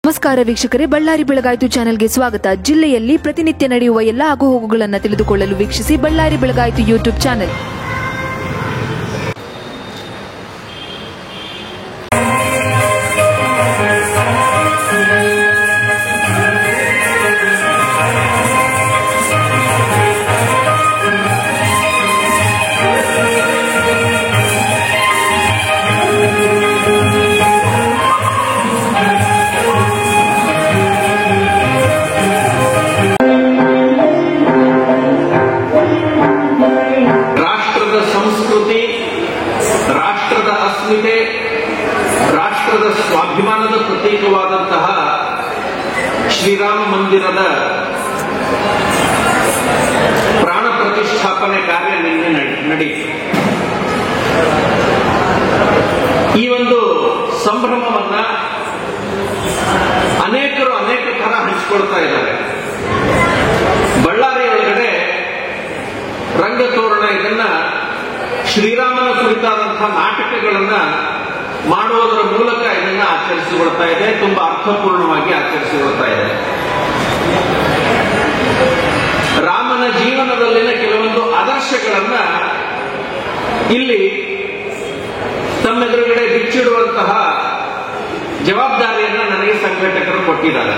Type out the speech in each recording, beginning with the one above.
ನಮಸ್ಕಾರ ವೀಕ್ಷಕರೇ, ಬಳ್ಳಾರಿ ಬೆಳಗಾಯಿತು ಚಾನೆಲ್ಗೆ ಸ್ವಾಗತ. ಜಿಲ್ಲೆಯಲ್ಲಿ ಪ್ರತಿನಿತ್ಯ ನಡೆಯುವ ಎಲ್ಲ ಆಗುಹೋಗುಗಳನ್ನು ತಿಳಿದುಕೊಳ್ಳಲು ವೀಕ್ಷಿಸಿ ಬಳ್ಳಾರಿ ಬೆಳಗಾಯಿತು ಯೂಟ್ಯೂಬ್ ಚಾನೆಲ್. ರಾಷ್ಟ್ರದ ಅಸ್ಮಿತೆ, ರಾಷ್ಟ್ರದ ಸ್ವಾಭಿಮಾನದ ಪ್ರತೀಕವಾದಂತಹ ಶ್ರೀರಾಮ ಮಂದಿರದ ಪ್ರಾಣ ಪ್ರತಿಷ್ಠಾಪನೆ ಕಾರ್ಯ ನಿನ್ನೆ ನಡೆಯಿತು. ಈ ಒಂದು ಸಂಭ್ರಮವನ್ನ ಅನೇಕರು ಅನೇಕ ತರ ಹಂಚಿಕೊಳ್ತಾ ಇದ್ದಾರೆ. ಬಳ್ಳಾರಿ ಒಳಗಡೆ ರಂಗತೋರಣ ಇದನ್ನ ಶ್ರೀರಾಮನ ಕುರಿತಾದಂತಹ ನಾಟಕಗಳನ್ನ ಮಾಡುವುದರ ಮೂಲಕ ಇದನ್ನ ಆಚರಿಸಿಕೊಳ್ತಾ ಇದೆ. ತುಂಬಾ ಅರ್ಥಪೂರ್ಣವಾಗಿ ಆಚರಿಸಿಕೊಳ್ತಾ ಇದೆ. ರಾಮನ ಜೀವನದಲ್ಲಿನ ಕೆಲವೊಂದು ಆದರ್ಶಗಳನ್ನ ಇಲ್ಲಿ ತಮ್ಮೆದುರುಗಡೆ ಬಿಚ್ಚಿಡುವಂತಹ ಜವಾಬ್ದಾರಿಯನ್ನ ನನಗೆ ಸಂಘಟಕರು ಕೊಟ್ಟಿದ್ದಾರೆ.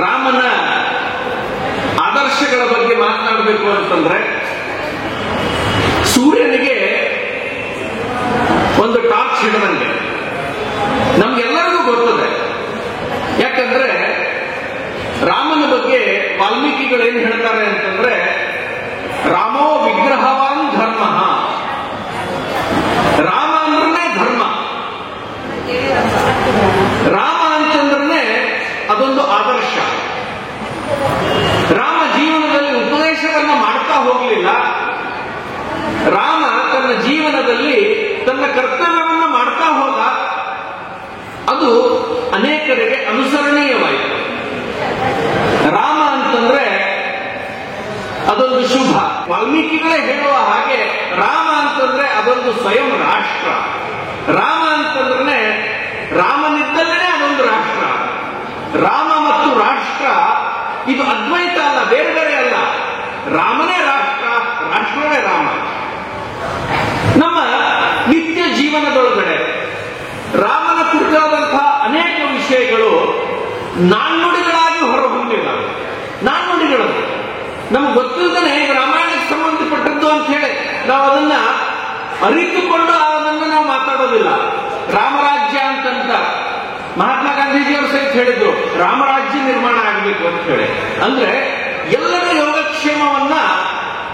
ರಾಮನ ಆದರ್ಶಗಳ ಬಗ್ಗೆ ಮಾತನಾಡಬೇಕು ಅಂತಂದ್ರೆ, ಸೂರ್ಯನಿಗೆ ಒಂದು ಟಾರ್ಚ್ ಹಿಡಿದಂಗೆ ನಮ್ಗೆಲ್ಲರಿಗೂ ಗೊತ್ತದೆ. ಯಾಕಂದ್ರೆ ರಾಮನ ಬಗ್ಗೆ ವಾಲ್ಮೀಕಿಗಳು ಏನ್ ಹೇಳ್ತಾರೆ ಅಂತಂದ್ರೆ, ರಾಮೋ ವಿಗ್ರಹವಾನ್ ಧರ್ಮ. ರಾಮ ಅಂದ್ರೆ ಧರ್ಮ. ರಾಮ ಅಂತಂದ್ರೆ ಅದೊಂದು ಆದರ್ಶ. ರಾಮ ಜೀವನದಲ್ಲಿ ಉಪದೇಶವನ್ನ ಮಾಡ್ತಾ ಹೋಗಲಿಲ್ಲ. ರಾಮ ತನ್ನ ಜೀವನದಲ್ಲಿ ತನ್ನ ಕರ್ತವ್ಯವನ್ನ ಮಾಡ್ತಾ ಹೋದ. ಅದು ಅನೇಕರಿಗೆ ಅನುಸರಣೀಯವಾಯಿತು. ರಾಮ ಅಂತಂದ್ರೆ ಅದೊಂದು ಶುಭ. ವಾಲ್ಮೀಕಿಗಳೇ ಹೇಳುವ ಹಾಗೆ ರಾಮ ಅಂತಂದ್ರೆ ಅದೊಂದು ಸ್ವಯಂ ರಾಷ್ಟ್ರ. ರಾಮ ಅಂತಂದ್ರೆ ರಾಮನಿದ್ದಲ್ಲೇ ಅದೊಂದು ರಾಷ್ಟ್ರ. ರಾಮ ಮತ್ತು ರಾಷ್ಟ್ರ ಇದು ಅದ್ವೈತ ಅಲ್ಲ, ಬೇರೆ ಬೇರೆ ಅಲ್ಲ. ರಾಮನೇ ರಾಷ್ಟ್ರ, ರಾಷ್ಟ್ರವೇ ರಾಮ. ನಮ್ಮ ನಿತ್ಯ ಜೀವನದೊಳಗಡೆ ರಾಮನ ಕುರಿತಾದಂತಹ ಅನೇಕ ವಿಷಯಗಳು ನಾಣ್ಣುಡಿಗಳಾಗಿ ಹೊರಹೊಮ್ಮಿಲ್ಲ. ನಾಣ್ಣುಡಿಗಳು ನಮ್ಗೆ ಗೊತ್ತಿಲ್ಲದೇ ರಾಮಾಯಣಕ್ಕೆ ಸಂಬಂಧಪಟ್ಟದ್ದು ಅಂತ ಹೇಳಿ ನಾವು ಅದನ್ನ ಅರಿತುಕೊಂಡು ಅದನ್ನು ನಾವು ಮಾತಾಡೋದಿಲ್ಲ. ರಾಮರಾಜ್ಯ ಅಂತಂತ ಮಹಾತ್ಮ ಗಾಂಧೀಜಿಯವರು ಸಹಿತ ಹೇಳಿದ್ರು, ರಾಮರಾಜ್ಯ ನಿರ್ಮಾಣ ಆಗಬೇಕು ಅಂತ ಹೇಳಿ. ಅಂದ್ರೆ ಎಲ್ಲರ ಯೋಗಕ್ಷೇಮವನ್ನ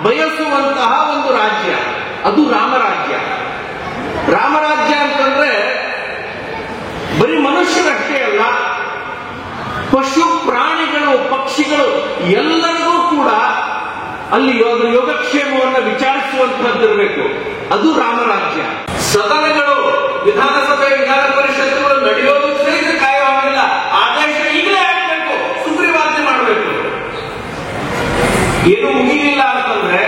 ಬಯಸುವಂತಹ ಒಂದು ರಾಜ್ಯ ಅದು ರಾಮರಾಜ್ಯ. ರಾಮರಾಜ್ಯ ಅಂತಂದ್ರೆ ಬರೀ ಮನುಷ್ಯರಷ್ಟೇ ಅಲ್ಲ, ಪಶು ಪ್ರಾಣಿಗಳು ಪಕ್ಷಿಗಳು ಎಲ್ಲರಿಗೂ ಕೂಡ ಅಲ್ಲಿ ಯೋಗಕ್ಷೇಮವನ್ನು ವಿಚಾರಿಸುವಂತಹದ್ದಿರಬೇಕು. ಅದು ರಾಮರಾಜ್ಯ. ಸದನಗಳು, ವಿಧಾನಸಭೆ, ವಿಧಾನ ಪರಿಷತ್ತುಗಳು ನಡೆಯೋದು ಸಹಿತ ಕಾಯವಾಗಿಲ್ಲ. ಆದೇಶ ಈಗಲೇ ಆಗಬೇಕು, ಸುಗ್ರೀವಾಜ್ಞೆ ಮಾಡಬೇಕು. ಏನು ಮುಗಿಲಿಲ್ಲ ಅಂತಂದ್ರೆ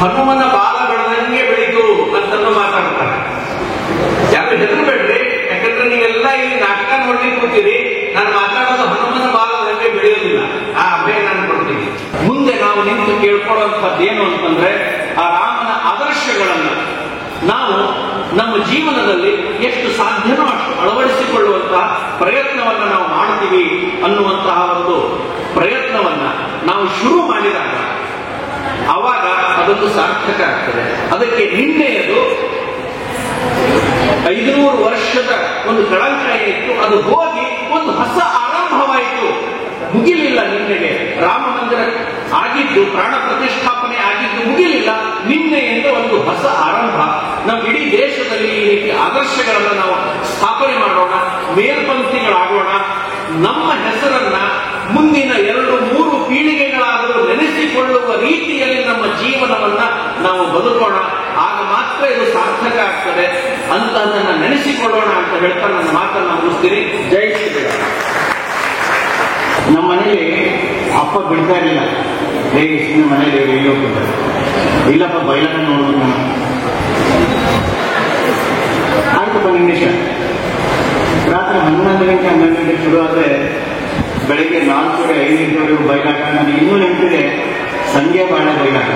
ಹನುಮನ ಬಾಲ ಬೆಳೆದಂಗೆ ಬೆಳೀತು ಅಂತನ್ನು ಮಾತಾಡ್ತಾರೆ. ಯಾರು ಹೆದರಬೇಡ್ರಿ, ಯಾಕಂದ್ರೆ ನೀವೆಲ್ಲ ಇಲ್ಲಿ ನಾಟಕ ನೋಡ್ಲಿಕ್ಕೆ ಕೂತೀರಿ. ನಾನು ಮಾತಾಡೋದು ಹನುಮನ ಬಾಲದಂಗೆ ಬೆಳೆಯೋದಿಲ್ಲ. ಆ ಅಭಯ ನಾನು ಕೊಡ್ತೀನಿ. ಮುಂದೆ ನಾವು ನಿಂತು ಕೇಳ್ಕೊಳ್ಳುವಂಥದ್ದು ಏನು ಅಂತಂದ್ರೆ, ಆ ರಾಮನ ಆದರ್ಶಗಳನ್ನ ನಾವು ನಮ್ಮ ಜೀವನದಲ್ಲಿ ಎಷ್ಟು ಸಾಧ್ಯನೋ ಅಷ್ಟು ಅಳವಡಿಸಿಕೊಳ್ಳುವಂತಹ ಪ್ರಯತ್ನವನ್ನ ನಾವು ಮಾಡ್ತೀವಿ ಅನ್ನುವಂತಹ ಒಂದು ಪ್ರಯತ್ನವನ್ನ ನಾವು ಶುರು ಮಾಡಿದಾಗ ಅವಾಗ ಅದೊಂದು ಸಾರ್ಥಕ ಆಗ್ತದೆ. ಅದಕ್ಕೆ ನಿನ್ನೆಯದು 500 ವರ್ಷದ ಒಂದು ಕಳಂಕ ಏನಿತ್ತು ಅದು ಹೋಗಿ ಒಂದು ಹೊಸ ಆರಂಭವಾಯಿತು. ಮುಗಿಲಿಲ್ಲ. ನಿನ್ನೆಗೆ ರಾಮ ಮಂದಿರ ಆಗಿದ್ದು, ಪ್ರಾಣ ಪ್ರತಿಷ್ಠಾಪನೆ ಆಗಿದ್ದು ಮುಗಿಲಿಲ್ಲ. ನಿನ್ನೆಯಿಂದ ಒಂದು ಹೊಸ ಆರಂಭ. ನಮ್ಮ ಇಡೀ ದೇಶದಲ್ಲಿ ಈ ರೀತಿ ಆದರ್ಶಗಳನ್ನ ನಾವು ಸ್ಥಾಪನೆ ಮಾಡೋಣ, ಮೇಲ್ಪಂಕ್ತಿಗಳಾಗೋಣ. ನಮ್ಮ ಹೆಸರನ್ನ ಮುಂದಿನ 2-3 ಪೀಳಿಗೆಗಳಾದರೂ ನೆನೆಸಿಕೊಳ್ಳುವ ರೀತಿಯಲ್ಲಿ ನಮ್ಮ ಜೀವನವನ್ನ ನಾವು ಬದುಕೋಣ. ಆಗ ಮಾತ್ರ ಇದು ಸಾರ್ಥಕ ಆಗ್ತದೆ ಅಂತ ಅದನ್ನ ನೆನೆಸಿಕೊಳ್ಳೋಣ ಅಂತ ಹೇಳ್ತಾ ನನ್ನ ಮಾತನ್ನ ಮುಗಿಸ್ತೀನಿ. ಜೈ ಶ್ರೀರಾಮ. ನಮ್ಮ ಮನೇಲಿ ಅಪ್ಪ ಬಿಡ್ತಾ ಇರಲಿಲ್ಲ. ಮನೇಲಿ ಇಲ್ಲಪ್ಪ ಬಯಲನ್ನ ನೋಡ್ಬೇಕು. ಆಯ್ತು ಸ್ವಲ್ಪ ನಿಮಿಷ. ರಾತ್ರಿ 11 ಗಂಟೆ 12 ಗಂಟೆ ಶುರು ಆದರೆ ಬೆಳಗ್ಗೆ 4:05 ಗಂಟೆವರೆಗೂ ಬಯಲಾಟ. ನನಗೆ ಇನ್ನೂ ನೆನಪಿದೆ, ಸಂಜೆ ಬಾಳೆ ಬಯಲಾಟ.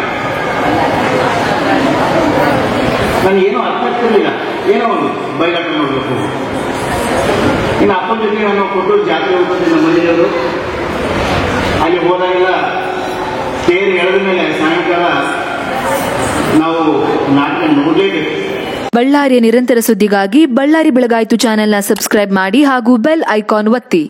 ನನಗೇನೋ ಅರ್ಥ ಆಗ್ತಿರ್ಲಿಲ್ಲ, ಏನೋ ಒಂದು ಬಯಲಾಟ ನೋಡಬೇಕು. ಇನ್ನು ಅಪ್ಪನ ಜೊತೆ ನಾನು ಕೊಟ್ಟೂರು ಜಾತ್ರೆ ಹೋಗ್ತಿದ್ದೆ ನಮ್ಮ ಮನೆಯವರು. ಅಲ್ಲಿ ಹೋದಾಗೆಲ್ಲ ತೇರು ಎಳೆದ ಮೇಲೆ ಸಾಯಂಕಾಲ ನಾವು ನಾಟಕ ನೋಡಲೇಬೇಕು. ಬಳ್ಳಾರಿಯ ನಿರಂತರ ಸುದ್ದಿಗಾಗಿ ಬಳ್ಳಾರಿ ಬೆಳಗಾಯಿತು ಚಾನೆಲ್ನ ಸಬ್ಸ್ಕ್ರೈಬ್ ಮಾಡಿ ಹಾಗೂ ಬೆಲ್ ಐಕಾನ್ ಒತ್ತಿ.